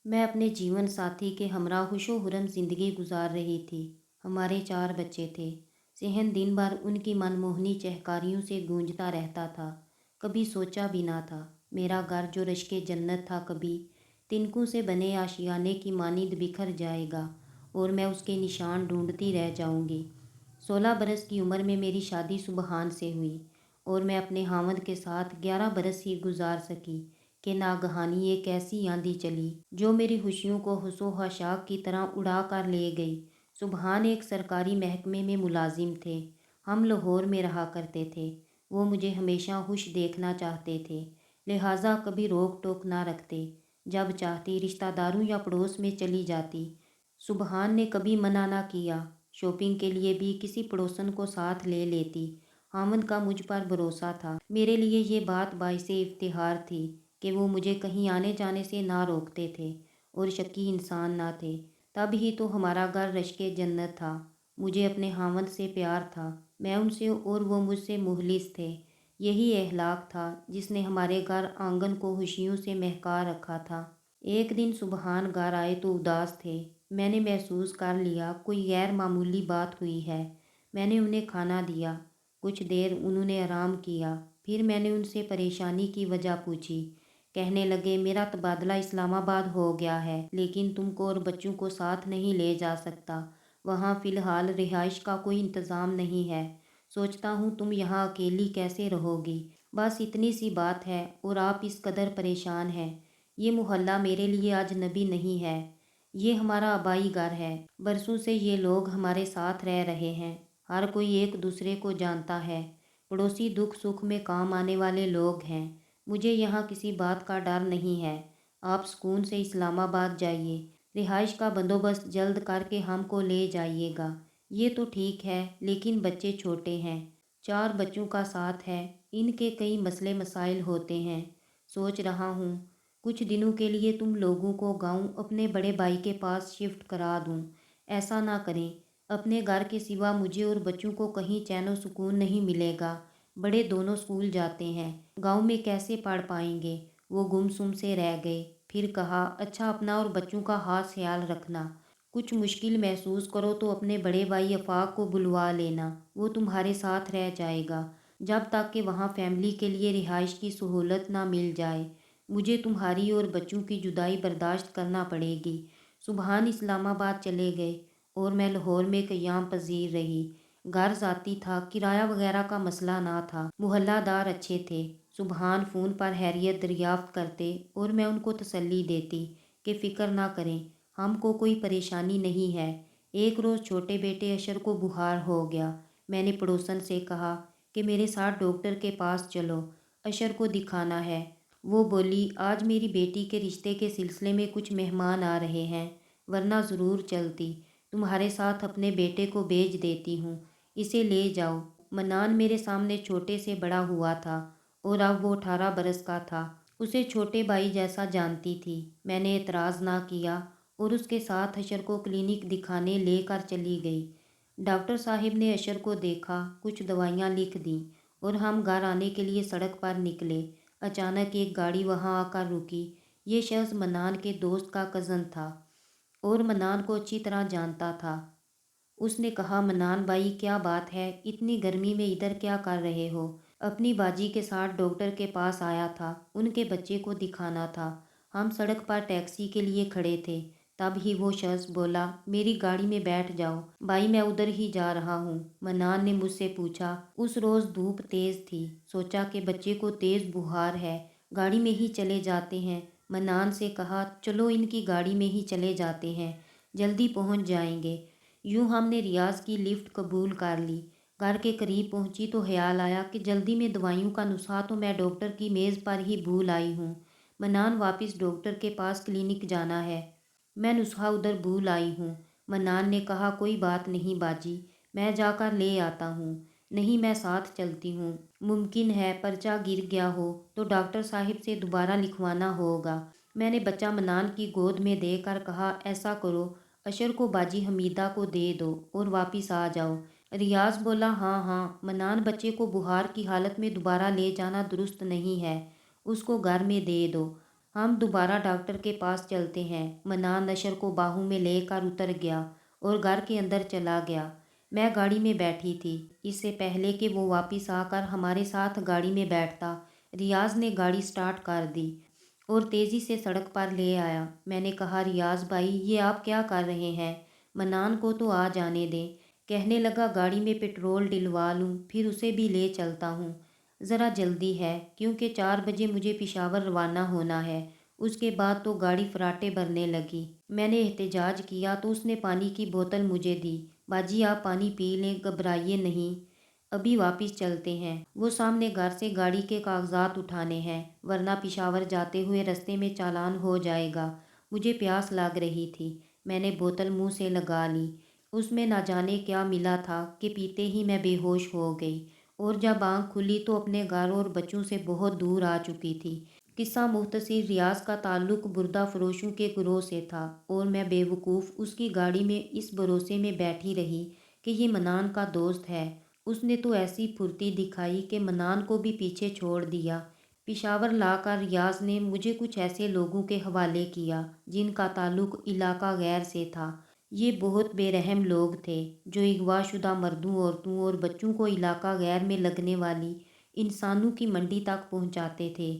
मैं अपने जीवन साथी के हमरा खुशो खुरम जिंदगी गुजार रही थी। हमारे 4 बच्चे थे। सहन दिन भर उनकी मनमोहनी चहकारियों से गूंजता रहता था। कभी सोचा भी ना था मेरा घर जो रश्के जन्नत था कभी तिनकों से बने आशियाने की मानिंद बिखर जाएगा और मैं उसके निशान ढूंढती रह जाऊंगी। 16 बरस की उम्र में मेरी शादी सुबहान से हुई और मैं अपने हामद के साथ 11 बरस ही गुजार सकी कि नागहानी एक ऐसी आंधी चली जो मेरी खुशियों को हुसो हशाक की तरह उड़ा कर ले गई। सुबहान एक सरकारी महकमे में मुलाजिम थे। हम लाहौर में रहा करते थे। वो मुझे हमेशा खुश देखना चाहते थे, लिहाजा कभी रोक टोक ना रखते। जब चाहती रिश्तेदारों या पड़ोस में चली जाती। सुबहान ने कभी मना ना किया। शॉपिंग के लिए भी किसी पड़ोसन को साथ ले लेती। हामिद का मुझ पर भरोसा था। मेरे लिए ये बात बाइसे इफ्तिहार थी कि वो मुझे कहीं आने जाने से ना रोकते थे और शक्की इंसान ना थे। तब ही तो हमारा घर रश्के जन्नत था। मुझे अपने हामिद से प्यार था, मैं उनसे और वो मुझसे मुखलिस थे। यही अखलाक था जिसने हमारे घर आंगन को खुशियों से महका रखा था। एक दिन सुबहान घर आए तो उदास थे। मैंने महसूस कर लिया कोई गैर मामूली बात हुई है। मैंने उन्हें खाना दिया। कुछ देर उन्होंने आराम किया। फिर मैंने उनसे परेशानी की वजह पूछी। कहने लगे मेरा तबादला इस्लामाबाद हो गया है लेकिन तुमको और बच्चों को साथ नहीं ले जा सकता। वहाँ फ़िलहाल रिहाइश का कोई इंतज़ाम नहीं है। सोचता हूँ तुम यहाँ अकेली कैसे रहोगी। बस इतनी सी बात है और आप इस कदर परेशान हैं। ये मोहल्ला मेरे लिए अजनबी नहीं है। ये हमारा आबाई घर है। बरसों से ये लोग हमारे साथ रह रहे हैं। हर कोई एक दूसरे को जानता है। पड़ोसी दुख सुख में काम आने वाले लोग हैं। मुझे यहाँ किसी बात का डर नहीं है। आप सुकून से इस्लामाबाद जाइए। रिहाइश का बंदोबस्त जल्द करके हमको ले जाइएगा। ये तो ठीक है लेकिन बच्चे छोटे हैं। 4 बच्चों का साथ है। इनके कई मसले मसाइल होते हैं। सोच रहा हूँ कुछ दिनों के लिए तुम लोगों को गांव अपने बड़े भाई के पास शिफ्ट करा दूँ। ऐसा ना करें। अपने घर के सिवा मुझे और बच्चों को कहीं चैन और सुकून नहीं मिलेगा। बड़े दोनों स्कूल जाते हैं। गांव में कैसे पढ़ पाएंगे। वो गुमसुम से रह गए। फिर कहा अच्छा अपना और बच्चों का खास ख्याल रखना। कुछ मुश्किल महसूस करो तो अपने बड़े भाई अफाक को बुलवा लेना, वो तुम्हारे साथ रह जाएगा जब तक कि वहाँ फैमिली के लिए रिहाइश की सहूलत ना मिल जाए। मुझे तुम्हारी और बच्चों की जुदाई बर्दाश्त करना पड़ेगी। सुबहान इस्लामाबाद चले गए और मैं लाहौर में क़याम पजीर रही। घर ज़ाती था, किराया वगैरह का मसला ना था। मोहल्लादार अच्छे थे। सुबहान फ़ोन पर हैरियत दरियाफ्त करते और मैं उनको तसल्ली देती कि फ़िक्र ना करें, हमको कोई परेशानी नहीं है। एक रोज़ छोटे बेटे अशर को बुखार हो गया। मैंने पड़ोसन से कहा कि मेरे साथ डॉक्टर के पास चलो, अशर को दिखाना है। वो बोली आज मेरी बेटी के रिश्ते के सिलसिले में कुछ मेहमान आ रहे हैं, वरना ज़रूर चलती। तुम्हारे साथ अपने बेटे को भेज देती हूँ, इसे ले जाओ। मनान मेरे सामने छोटे से बड़ा हुआ था और अब वो 18 बरस का था। उसे छोटे भाई जैसा जानती थी। मैंने एतराज़ ना किया और उसके साथ अशर को क्लिनिक दिखाने लेकर चली गई। डॉक्टर साहिब ने अशर को देखा, कुछ दवाइयाँ लिख दी और हम घर आने के लिए सड़क पर निकले। अचानक एक गाड़ी वहाँ आकर रुकी। ये शख्स मनान के दोस्त का कज़न था और मनान को अच्छी तरह जानता था। उसने कहा मनान भाई क्या बात है, इतनी गर्मी में इधर क्या कर रहे हो। अपनी बाजी के साथ डॉक्टर के पास आया था, उनके बच्चे को दिखाना था। हम सड़क पर टैक्सी के लिए खड़े थे। तब ही वो शख्स बोला मेरी गाड़ी में बैठ जाओ भाई, मैं उधर ही जा रहा हूँ। मनान ने मुझसे पूछा। उस रोज़ धूप तेज़ थी। सोचा कि बच्चे को तेज़ बुखार है, गाड़ी में ही चले जाते हैं। मनान से कहा चलो इनकी गाड़ी में ही चले जाते हैं, जल्दी पहुँच जाएंगे। यूँ हमने रियाज की लिफ्ट कबूल कर ली। घर के करीब पहुंची तो ख्याल आया कि जल्दी में दवाइयों का नुस्खा तो मैं डॉक्टर की मेज़ पर ही भूल आई हूँ। मनान वापस डॉक्टर के पास क्लिनिक जाना है, मैं नुस्खा उधर भूल आई हूँ। मनान ने कहा कोई बात नहीं बाजी, मैं जाकर ले आता हूँ। नहीं मैं साथ चलती हूँ। मुमकिन है पर्चा गिर गया हो तो डॉक्टर साहिब से दोबारा लिखवाना होगा। मैंने बच्चा मनान की गोद में देकर कहा ऐसा करो, अशर को बाजी हमीदा को दे दो और वापस आ जाओ। रियाज बोला हाँ हाँ, मनान बच्चे को बुखार की हालत में दोबारा ले जाना दुरुस्त नहीं है, उसको घर में दे दो। हम दोबारा डॉक्टर के पास चलते हैं। मनान नशर को बाहों में लेकर उतर गया और घर के अंदर चला गया। मैं गाड़ी में बैठी थी। इससे पहले कि वो वापस आकर हमारे साथ गाड़ी में बैठता, रियाज ने गाड़ी स्टार्ट कर दी और तेज़ी से सड़क पर ले आया। मैंने कहा, रियाज भाई, ये आप क्या कर रहे हैं? मनान को तो आ जाने दें। कहने लगा, गाड़ी में पेट्रोल डलवा लूँ, फिर उसे भी ले चलता हूँ। ज़रा जल्दी है क्योंकि 4 बजे मुझे पेशावर रवाना होना है। उसके बाद तो गाड़ी फराटे भरने लगी। मैंने एहतजाज किया तो उसने पानी की बोतल मुझे दी। बाजी, आप पानी पी लें, घबराइए नहीं, अभी वापस चलते हैं। वो सामने घर से गाड़ी के कागजात उठाने हैं, वरना पेशावर जाते हुए रास्ते में चालान हो जाएगा। मुझे प्यास लग रही थी। मैंने बोतल मुंह से लगा ली। उसमें ना जाने क्या मिला था कि पीते ही मैं बेहोश हो गई और जब आँख खुली तो अपने घर और बच्चों से बहुत दूर आ चुकी थी। किस्सा मुख्तसर, रियाज का ताल्लुक बुर्दा फरोशों के गिरोह से था और मैं बेवकूफ़ उसकी गाड़ी में इस भरोसे में बैठी रही कि ये मनान का दोस्त है। उसने तो ऐसी फुर्ती दिखाई कि मनान को भी पीछे छोड़ दिया। पिशावर लाकर रियाज ने मुझे कुछ ऐसे लोगों के हवाले किया जिनका ताल्लुक इलाका गैर से था। ये बहुत बेरहम लोग थे जो अगवाशुदा मर्दों, औरतों और बच्चों को इलाका गैर में लगने वाली इंसानों की मंडी तक पहुंचाते थे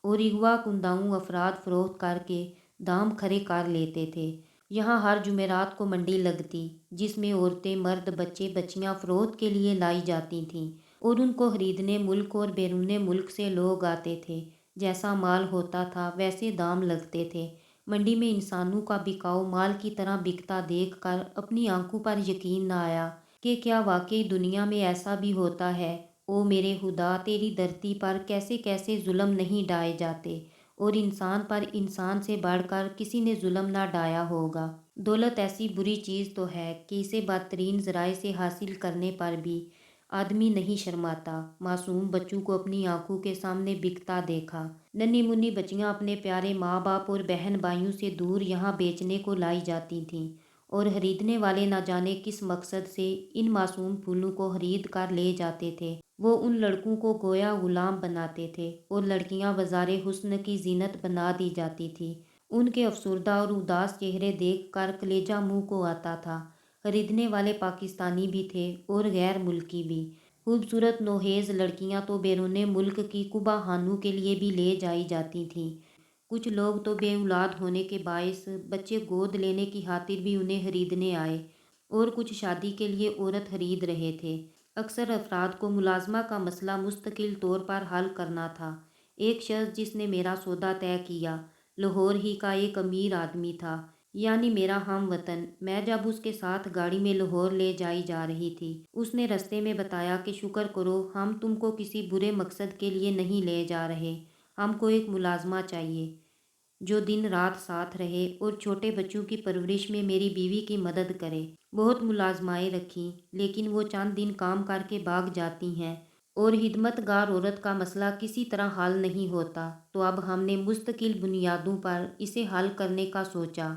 और अगवा कुंदाऊ अफराद फरोख्त करके दाम खरे कर लेते थे। यहाँ हर जुमेरात को मंडी लगती जिसमें औरतें, मर्द, बच्चे, बच्चियाँ फ़रोख्त के लिए लाई जाती थीं और उनको खरीदने मुल्क और बैरून मुल्क से लोग आते थे। जैसा माल होता था वैसे दाम लगते थे। मंडी में इंसानों का बिकाऊ माल की तरह बिकता देखकर अपनी आंखों पर यकीन न आया कि क्या वाकई दुनिया में ऐसा भी होता है। ओ मेरे खुदा, तेरी धरती पर कैसे कैसे जुल्म नहीं ढाए जाते और इंसान पर इंसान से बढ़कर किसी ने जुल्म ना ढाया होगा। दौलत ऐसी बुरी चीज़ तो है कि इसे बदतरीन ज़राए से हासिल करने पर भी आदमी नहीं शर्माता। मासूम बच्चों को अपनी आंखों के सामने बिकता देखा। नन्ही मुन्नी बच्चियां अपने प्यारे माँ बाप और बहन भाइयों से दूर यहाँ बेचने को लाई जाती थीं और खरीदने वाले न जाने किस मकसद से इन मासूम फूलों को खरीद कर ले जाते थे। वो उन लड़कों को गोया गुलाम बनाते थे और लड़कियां वज़ारे हुस्न की जीनत बना दी जाती थी। उनके अफसुर्दा और उदास चेहरे देख कर कलेजा मुँह को आता था। खरीदने वाले पाकिस्तानी भी थे और गैर मुल्की भी। खूबसूरत नोहेज़ लड़कियां तो बैरून मुल्क की कुबा खानों के लिए भी ले जाई जाती थीं। कुछ लोग तो बेऔलाद होने के बायस बच्चे गोद लेने की खातिर भी उन्हें खरीदने आए और कुछ शादी के लिए औरत खरीद रहे थे। अक्सर अफराद को मुलाजमा का मसला मुस्तकिल तौर पर हल करना था। एक शख्स जिसने मेरा सौदा तय किया लाहौर ही का एक अमीर आदमी था, यानी मेरा हम वतन। मैं जब उसके साथ गाड़ी में लाहौर ले जाई जा रही थी, उसने रास्ते में बताया कि शुक्र करो हम तुमको किसी बुरे मकसद के लिए नहीं ले जा रहे। हमको एक मुलाजमा चाहिए जो दिन रात साथ रहे और छोटे बच्चों की परवरिश में मेरी बीवी की मदद करे। बहुत मुलाजमाएँ रखीं लेकिन वो चंद दिन काम करके भाग जाती हैं और खिदमतगार औरत का मसला किसी तरह हल नहीं होता। तो अब हमने मुस्तकिल बुनियादों पर इसे हल करने का सोचा।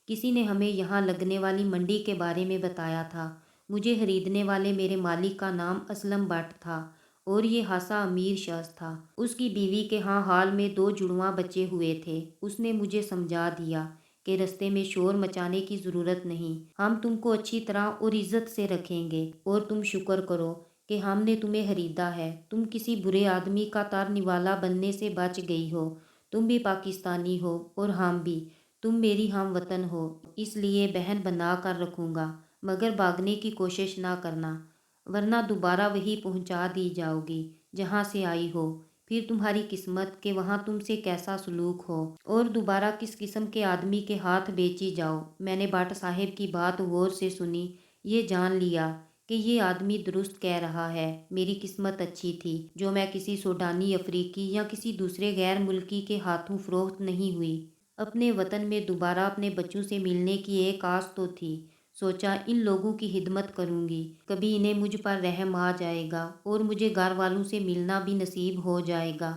किसी ने हमें यहाँ लगने वाली मंडी के बारे में बताया था। मुझे खरीदने वाले मेरे मालिक का नाम असलम भट्ट था और ये खासा अमीर शख्स था। उसकी बीवी के यहाँ हाल में 2 जुड़वां बच्चे हुए थे। उसने मुझे समझा दिया कि रास्ते में शोर मचाने की ज़रूरत नहीं, हम तुमको अच्छी तरह और इज्जत से रखेंगे और तुम शुक्र करो कि हमने तुम्हें खरीदा है। तुम किसी बुरे आदमी का तार निवाला बनने से बच गई हो। तुम भी पाकिस्तानी हो और हम भी। तुम मेरी हम वतन हो, इसलिए बहन बना कर रखूँगा, मगर भागने की कोशिश ना करना, वरना दोबारा वही पहुंचा दी जाओगी जहां से आई हो। फिर तुम्हारी किस्मत कि वहां तुमसे कैसा सलूक हो और दोबारा किस किस्म के आदमी के हाथ बेची जाओ। मैंने भट्ट साहब की बात गौर से सुनी। ये जान लिया कि ये आदमी दुरुस्त कह रहा है। मेरी किस्मत अच्छी थी जो मैं किसी सूडानी, अफ्रीकी या किसी दूसरे गैर मुल्की के हाथों फरोख्त नहीं हुई। अपने वतन में दोबारा अपने बच्चों से मिलने की एक आस तो थी। सोचा इन लोगों की खिदमत करूंगी, कभी इन्हें मुझ पर रहम आ जाएगा और मुझे घर वालों से मिलना भी नसीब हो जाएगा।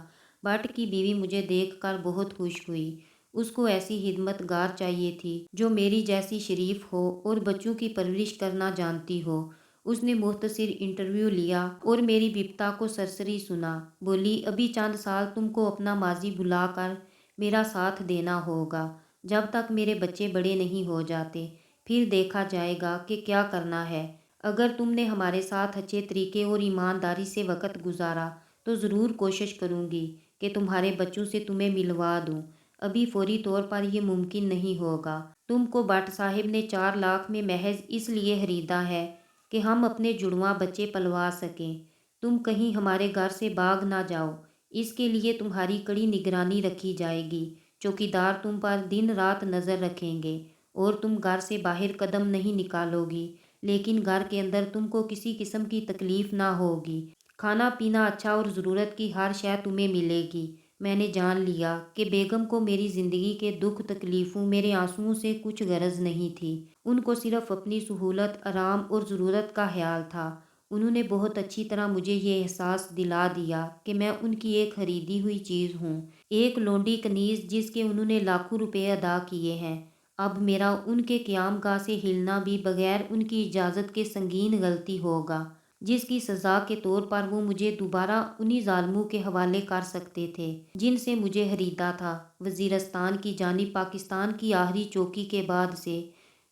भट्ट की बीवी मुझे देखकर बहुत खुश हुई। उसको ऐसी खिदमतगार चाहिए थी जो मेरी जैसी शरीफ हो और बच्चों की परवरिश करना जानती हो। उसने मुख्तसर इंटरव्यू लिया और मेरी बिपता को सरसरी सुना। बोली, अभी चंद साल तुमको अपना माजी भुलाकर मेरा साथ देना होगा। जब तक मेरे बच्चे बड़े नहीं हो जाते, फिर देखा जाएगा कि क्या करना है। अगर तुमने हमारे साथ अच्छे तरीके और ईमानदारी से वक्त गुजारा तो ज़रूर कोशिश करूँगी कि तुम्हारे बच्चों से तुम्हें मिलवा दूँ। अभी फौरी तौर पर यह मुमकिन नहीं होगा। तुमको भट्ट साहिब ने 4 लाख में महज इसलिए खरीदा है कि हम अपने जुड़वां बच्चे पलवा सकें। तुम कहीं हमारे घर से भाग ना जाओ, इसके लिए तुम्हारी कड़ी निगरानी रखी जाएगी। चौकीदार तुम पर दिन रात नज़र रखेंगे और तुम घर से बाहर कदम नहीं निकालोगी, लेकिन घर के अंदर तुमको किसी किस्म की तकलीफ़ ना होगी। खाना पीना अच्छा और ज़रूरत की हर शय तुम्हें मिलेगी। मैंने जान लिया कि बेगम को मेरी ज़िंदगी के दुख तकलीफ़ों, मेरे आंसुओं से कुछ गरज नहीं थी। उनको सिर्फ अपनी सहूलत, आराम और ज़रूरत का ख्याल था। उन्होंने बहुत अच्छी तरह मुझे ये एहसास दिला दिया कि मैं उनकी एक खरीदी हुई चीज़ हूँ, एक लौंडी कनीज़ जिसके उन्होंने लाखों रुपए अदा किए हैं। अब मेरा उनके क़यामगाह से हिलना भी बगैर उनकी इजाज़त के संगीन गलती होगा, जिसकी सज़ा के तौर पर वो मुझे दोबारा उन्हीं ज़ालिमों के हवाले कर सकते थे जिनसे मुझे खरीदा था। वज़ीरिस्तान की जानिब पाकिस्तान की आखिरी चौकी के बाद से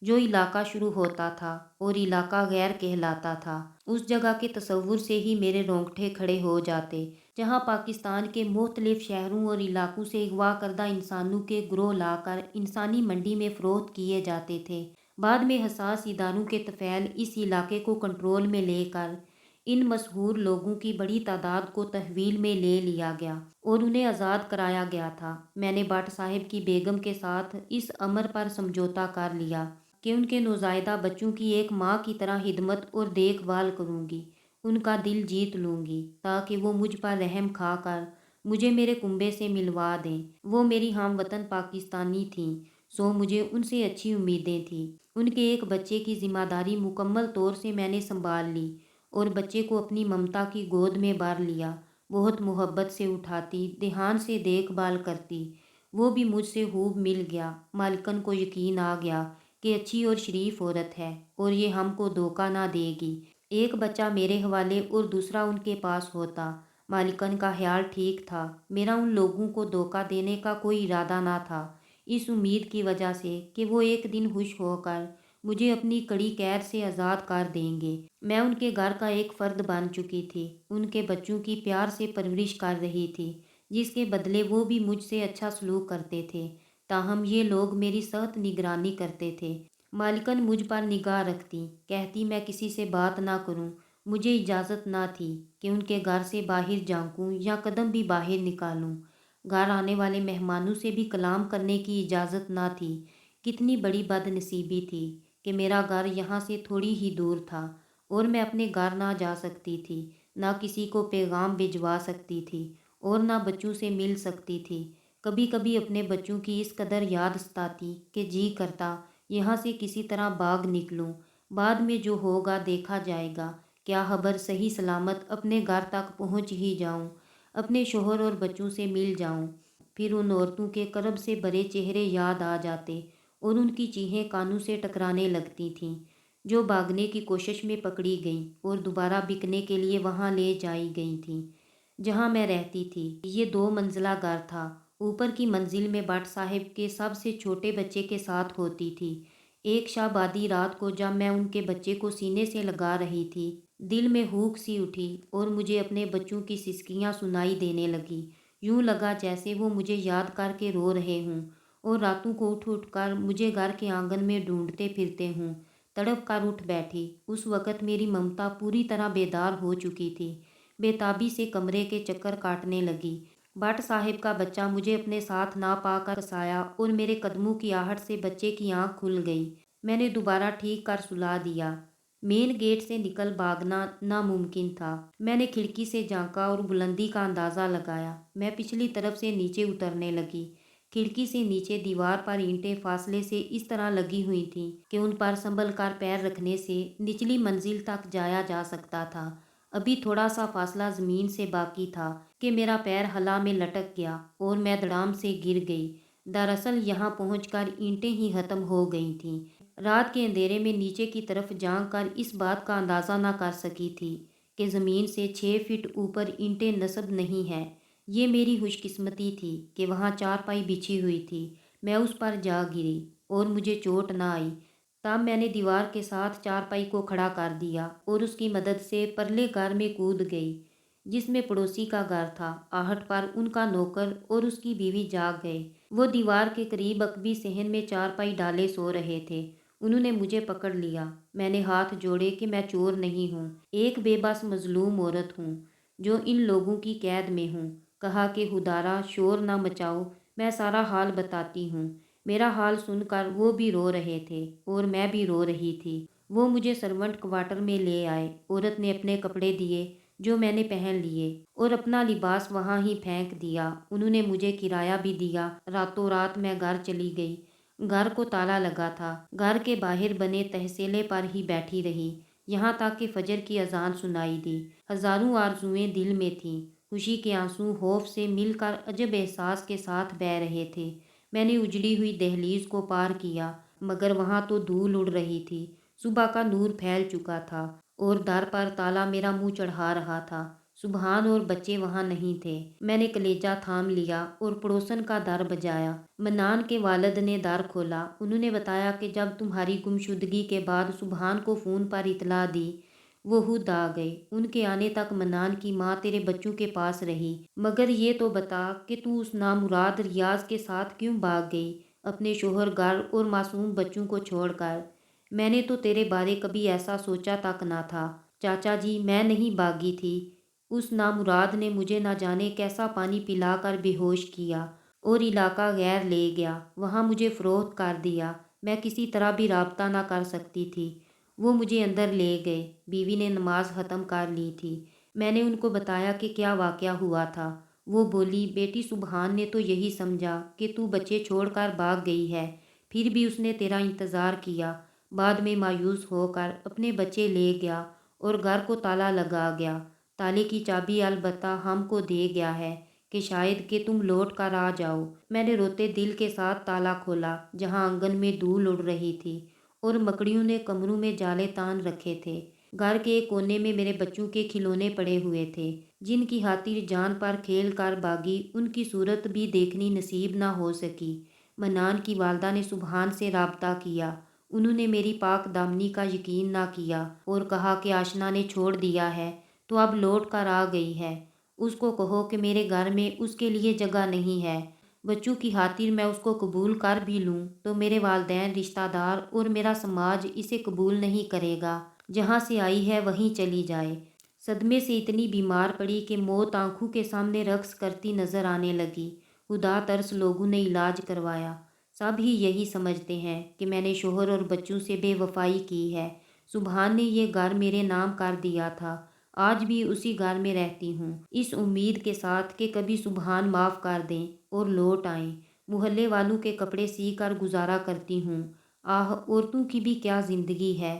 जो इलाका शुरू होता था और इलाका गैर कहलाता था, उस जगह के तसव्वुर से ही मेरे रोंगटे खड़े हो जाते, जहाँ पाकिस्तान के मुख्तलिफ शहरों और इलाकों से अगवा करदा इंसानों के ग्रोह लाकर इंसानी मंडी में फ़रोख्त किए जाते थे। बाद में हसास इदारों के तफ़ैल इस इलाके को कंट्रोल में लेकर इन मशहूर लोगों की बड़ी तादाद को तहवील में ले लिया गया और उन्हें आज़ाद कराया गया था। मैंने भट्ट साहिब की बेगम के साथ इस अमर पर समझौता कर लिया कि उनके नौज़ायदा बच्चों की एक माँ की तरह खिदमत और देखभाल करूँगी, उनका दिल जीत लूँगी ताकि वो मुझ पर रहम खाकर मुझे मेरे कुंबे से मिलवा दें। वो मेरी हमवतन पाकिस्तानी थीं, सो मुझे उनसे अच्छी उम्मीदें थीं। उनके एक बच्चे की ज़िम्मेदारी मुकम्मल तौर से मैंने संभाल ली और बच्चे को अपनी ममता की गोद में भर लिया। बहुत मोहब्बत से उठाती, ध्यान से देखभाल करती। वो भी मुझसे खूब मिल गया। मालिकन को यकीन आ गया कि अच्छी और शरीफ औरत है और ये हमको धोखा ना देगी। एक बच्चा मेरे हवाले और दूसरा उनके पास होता। मालिकन का ख्याल ठीक था। मेरा उन लोगों को धोखा देने का कोई इरादा ना था, इस उम्मीद की वजह से कि वो एक दिन खुश होकर मुझे अपनी कड़ी कैद से आज़ाद कर देंगे। मैं उनके घर का एक फ़र्द बन चुकी थी, उनके बच्चों की प्यार से परवरिश कर रही थी, जिसके बदले वो भी मुझसे अच्छा सलूक करते थे। ताहम ये लोग मेरी सख्त निगरानी करते थे। मालिकन मुझ पर निगाह रखती, कहती मैं किसी से बात ना करूं। मुझे इजाज़त ना थी कि उनके घर से बाहर झांकूं या कदम भी बाहर निकालूं। घर आने वाले मेहमानों से भी कलाम करने की इजाज़त ना थी। कितनी बड़ी बदनसीबी थी कि मेरा घर यहाँ से थोड़ी ही दूर था और मैं अपने घर ना जा सकती थी, ना किसी को पैगाम भिजवा सकती थी और ना बच्चों से मिल सकती थी। कभी कभी अपने बच्चों की इस कदर याद सताती कि जी करता यहाँ से किसी तरह भाग निकलूं। बाद में जो होगा देखा जाएगा। क्या खबर सही सलामत अपने घर तक पहुँच ही जाऊं, अपने शोहर और बच्चों से मिल जाऊं। फिर उन औरतों के करब से भरे चेहरे याद आ जाते और उनकी चीखें कानों से टकराने लगती थीं, जो भागने की कोशिश में पकड़ी गईं और दोबारा बिकने के लिए वहां ले जाई गई थीं जहां मैं रहती थी। ये 2 मंजिला घर था। ऊपर की मंजिल में भट्ट साहिब के सबसे छोटे बच्चे के साथ होती थी। एक शाबादी रात को जब मैं उनके बच्चे को सीने से लगा रही थी, दिल में हूक सी उठी और मुझे अपने बच्चों की सिसकियां सुनाई देने लगी। यूं लगा जैसे वो मुझे याद करके रो रहे हों और रातों को उठ उठ कर मुझे घर के आंगन में ढूंढते फिरते हों। तड़प कर उठ बैठी। उस वक़्त मेरी ममता पूरी तरह बेदार हो चुकी थी। बेताबी से कमरे के चक्कर काटने लगी। भट्ट साहिब का बच्चा मुझे अपने साथ ना पाकर हंसाया और मेरे कदमों की आहट से बच्चे की आंख खुल गई। मैंने दोबारा ठीक कर सुला दिया। मेन गेट से निकल भागना नामुमकिन था। मैंने खिड़की से झांका और बुलंदी का अंदाज़ा लगाया। मैं पिछली तरफ से नीचे उतरने लगी। खिड़की से नीचे दीवार पर ईंटें फासले से इस तरह लगी हुई थीं कि उन पर संभल कर पैर रखने से निचली मंजिल तक जाया जा सकता था। अभी थोड़ा सा फासला ज़मीन से बाकी था कि मेरा पैर हला में लटक गया और मैं धड़ाम से गिर गई। दरअसल यहाँ पहुंचकर ईंटें ही ख़त्म हो गई थीं। रात के अंधेरे में नीचे की तरफ झांक कर इस बात का अंदाज़ा न कर सकी थी कि ज़मीन से 6 फीट ऊपर ईंटें नस्ब नहीं हैं। ये मेरी खुशकिस्मती थी कि वहाँ चारपाई बिछी हुई थी। मैं उस पर जा गिरी और मुझे चोट ना आई। तब मैंने दीवार के साथ चारपाई को खड़ा कर दिया और उसकी मदद से परले घर में कूद गई, जिसमें पड़ोसी का घर था। आहट पर उनका नौकर और उसकी बीवी जाग गए। वो दीवार के करीब अकबी सहन में चारपाई डाले सो रहे थे। उन्होंने मुझे पकड़ लिया। मैंने हाथ जोड़े कि मैं चोर नहीं हूँ, एक बेबस मजलूम औरत हूँ जो इन लोगों की कैद में हूँ। कहा कि खुदारा शोर ना मचाओ, मैं सारा हाल बताती हूँ। मेरा हाल सुनकर वो भी रो रहे थे और मैं भी रो रही थी। वो मुझे सर्वेंट क्वार्टर में ले आए। औरत ने अपने कपड़े दिए जो मैंने पहन लिए और अपना लिबास वहाँ ही फेंक दिया। उन्होंने मुझे किराया भी दिया। रातों रात मैं घर चली गई। घर को ताला लगा था। घर के बाहर बने तहसीले पर ही बैठी रही, यहाँ तक कि फजर की अजान सुनाई दी। हजारों आरजुएं दिल में थीं। खुशी के आंसू खौफ से मिलकर अजब एहसास के साथ बह रहे थे। मैंने उजड़ी हुई दहलीज को पार किया, मगर वहाँ तो धूल उड़ रही थी। सुबह का नूर फैल चुका था और दर पर ताला मेरा मुंह चढ़ा रहा था। सुबहान और बच्चे वहाँ नहीं थे। मैंने कलेजा थाम लिया और पड़ोसन का दर बजाया। मन्नान के वालिद ने दर खोला। उन्होंने बताया कि जब तुम्हारी गुमशुदगी के बाद सुबहान को फ़ोन पर इतला दी, वो खुद आ गए। उनके आने तक मन्नान की माँ तेरे बच्चों के पास रही। मगर ये तो बता कि तू उस नामुराद रियाज के साथ क्यों भाग गई, अपने शोहर, घर और मासूम बच्चों को छोड़कर। मैंने तो तेरे बारे कभी ऐसा सोचा तक ना था। चाचा जी, मैं नहीं भागी थी। उस नामुराद ने मुझे ना जाने कैसा पानी पिलाकर बेहोश किया और इलाका गैर ले गया। वहाँ मुझे फ़रोख्त कर दिया। मैं किसी तरह भी राब्ता ना कर सकती थी। वो मुझे अंदर ले गए। बीवी ने नमाज ख़त्म कर ली थी। मैंने उनको बताया कि क्या वाक़या हुआ था। वो बोली, बेटी, सुबहान ने तो यही समझा कि तू बच्चे छोड़कर भाग गई है, फिर भी उसने तेरा इंतज़ार किया। बाद में मायूस होकर अपने बच्चे ले गया और घर को ताला लगा गया। ताले की चाबी अलबत्ता हमको दे गया है कि शायद कि तुम लौट कर आ जाओ। मैंने रोते दिल के साथ ताला खोला, जहाँ आंगन में धूल उड़ रही थी और मकड़ियों ने कमरों में जाले तान रखे थे। घर के एक कोने में मेरे बच्चों के खिलौने पड़े हुए थे, जिनकी खातिर जान पर खेल कर भागी। उनकी सूरत भी देखनी नसीब ना हो सकी। मन्नान की वालदा ने सुबहान से राब्ता किया। उन्होंने मेरी पाक दामनी का यकीन ना किया और कहा कि आशना ने छोड़ दिया है तो अब लौट कर आ गई है। उसको कहो कि मेरे घर में उसके लिए जगह नहीं है। बच्चों की खातिर मैं उसको कबूल कर भी लूँ तो मेरे वालदैन, रिश्तेदार और मेरा समाज इसे कबूल नहीं करेगा। जहाँ से आई है वहीं चली जाए। सदमे से इतनी बीमार पड़ी कि मौत आंखों के सामने रक्स करती नजर आने लगी। खुदा तरस लोगों ने इलाज करवाया। सब ही यही समझते हैं कि मैंने शोहर और बच्चों से बेवफाई की है। सुबहान ने ये घर मेरे नाम कर दिया था। आज भी उसी घर में रहती हूँ, इस उम्मीद के साथ कि कभी सुबहान माफ़ कर दें और लौट आएं। मोहल्ले वालों के कपड़े सी कर गुजारा करती हूँ। आह, औरतों की भी क्या ज़िंदगी है।